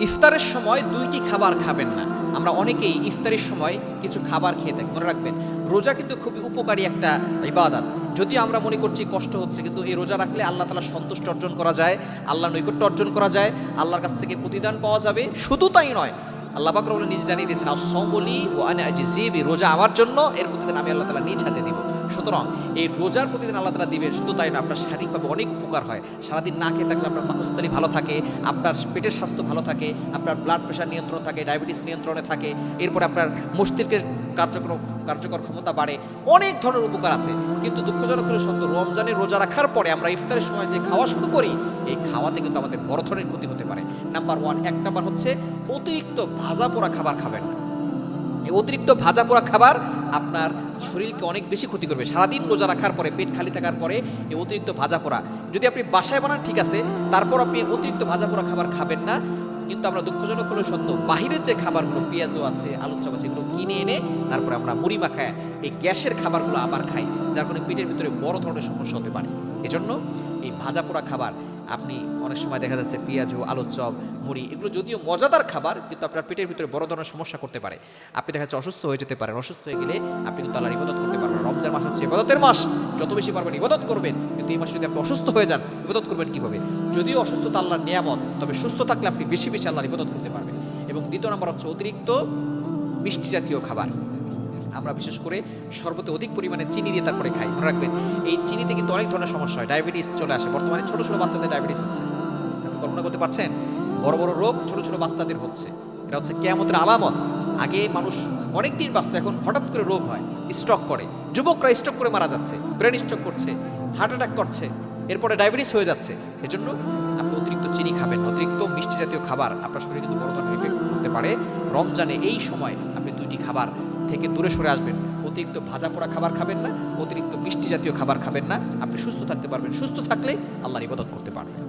ইফতারের সময় দুইটি খাবার খাবেন না। আমরা অনেকেই ইফতারের সময় কিছু খাবার খেয়ে থাকি। মনে রাখবেন, রোজা কিন্তু খুবই উপকারী একটা ইবাদত। যদিও আমরা মনে করছি কষ্ট হচ্ছে, কিন্তু এই রোজা রাখলে আল্লাহ তাআলা সন্তুষ্ট অর্জন করা যায়, আল্লাহর নৈকট্য অর্জন করা যায়, আল্লাহর কাছ থেকে প্রতিদান পাওয়া যাবে। শুধু তাই নয়, আল্লাহ পাক রব্বুল নিজে জানিয়ে দিয়েছেন, আস-সাওমুলি ওয়া আনা আজজি বি, রোজা আমার জন্য, এর প্রতিদান আমি আল্লাহ তাআলা নিজ হাতে দিব। সুতরাং এই রোজার প্রতিদিন আল্লাহ তাআলা দিবেন। শুধু তাই না, আপনার শারীরিকভাবে অনেক উপকার হয়। সারাদিন না খেয়ে থাকলে আপনার পাকস্থলী ভালো থাকে, আপনার পেটের স্বাস্থ্য ভালো থাকে, আপনার ব্লাড প্রেশার নিয়ন্ত্রণ থাকে, ডায়াবেটিস নিয়ন্ত্রণে থাকে, এরপরে আপনার মস্তিষ্কের কার্যকর ক্ষমতা বাড়ে, অনেক ধরনের উপকার আছে। কিন্তু দুঃখজনক হলে সত্য, রমজানে রোজা রাখার পরে আমরা ইফতারের সময় যে খাওয়া শুরু করি, এই খাওয়াতে কিন্তু আমাদের বড় ধরনের ক্ষতি হতে পারে। এক নাম্বার হচ্ছে অতিরিক্ত ভাজা পোড়া খাবার খাবেন না। এই অতিরিক্ত ভাজা পোড়া খাবার আপনার শরীরকে অনেক বেশি ক্ষতি করবে। সারাদিন রোজা রাখার পরে, পেট খালি থাকার পরে এই অতিরিক্ত ভাজা পোড়া যদি আপনি বাসায় বানান ঠিক আছে, তারপর আপনি অতিরিক্ত ভাজা পোড়া খাবার খাবেন না। কিন্তু আমরা দুঃখজনক হলো সত্য, বাহিরের যে খাবারগুলো, পেঁয়াজও আছে, আলুর চপ আছে, এগুলো কিনে এনে তারপরে আমরা মুড়ি মাখায় এই গ্যাসের খাবারগুলো আবার খাই, যার কারণে পেটের ভিতরে বড় ধরনের সমস্যা হতে পারে। এজন্য এই ভাজা পোড়া খাবার আপনি অনেক সময় দেখা যাচ্ছে পেঁয়াজু, আলুর চপ, মুড়ি, এগুলো যদিও মজাদার খাবার, কিন্তু আপনার পেটের ভিতরে বড় ধরনের সমস্যা করতে পারে। আপনি দেখা যাচ্ছে অসুস্থ হয়ে যেতে পারেন। অসুস্থ হয়ে গেলে আপনি কিন্তু আল্লাহর ইবাদত করতে পারবেন। রমজান মাস হচ্ছে ইবাদতের মাস, যত বেশি পারবেন ইবাদত করবেন। কিন্তু এই মাসে যদি আপনি অসুস্থ হয়ে যান, ইবাদত করবেন কিভাবে? যদিও অসুস্থতা আল্লাহর নিয়ামত, তবে সুস্থ থাকলে আপনি বেশি বেশি আল্লাহর ইবাদত করতে পারবেন। এবং দ্বিতীয় নম্বর হচ্ছে অতিরিক্ত মিষ্টি জাতীয় খাবার। আমরা বিশেষ করে সর্বতে অধিক পরিমাণে চিনি দিয়ে তারপরে খাই। মনে রাখবেন, এই চিনিতে কিন্তু অনেক ধরনের সমস্যা হয়, ডায়াবেটিস চলে আসে। বর্তমানে ছোট ছোট বাচ্চাদের ডায়াবেটিস হচ্ছে, আপনি কল্পনা করতে পারছেন? বড় বড় রোগ ছোট ছোট বাচ্চাদের হচ্ছে। এটা হচ্ছে কিয়ামতের আলামত। আগে মানুষ অনেক দিন বাঁচত, এখন হঠাৎ করে রোগ হয়, স্ট্রোক করে, যুবকরা স্ট্রোক করে মারা যাচ্ছে, ব্রেন স্ট্রোক করছে, হার্ট অ্যাটাক করছে, এরপরে ডায়াবেটিস হয়ে যাচ্ছে। এজন্য আপনি অতিরিক্ত চিনি খাবেন, অতিরিক্ত মিষ্টি জাতীয় খাবার আপনার শরীরে কিন্তু বড় ধরনের ইফেক্ট করতে পারে। রমজানে এই সময় আপনি দুইটি খাবার থেকে দূরে সরে আসবেন। অতিরিক্ত ভাজা পোড়া খাবার খাবেন না, অতিরিক্ত মিষ্টি জাতীয় খাবার খাবেন না। আপনি সুস্থ থাকতে পারবেন। সুস্থ থাকলে আল্লাহর ইবাদত করতে পারবেন।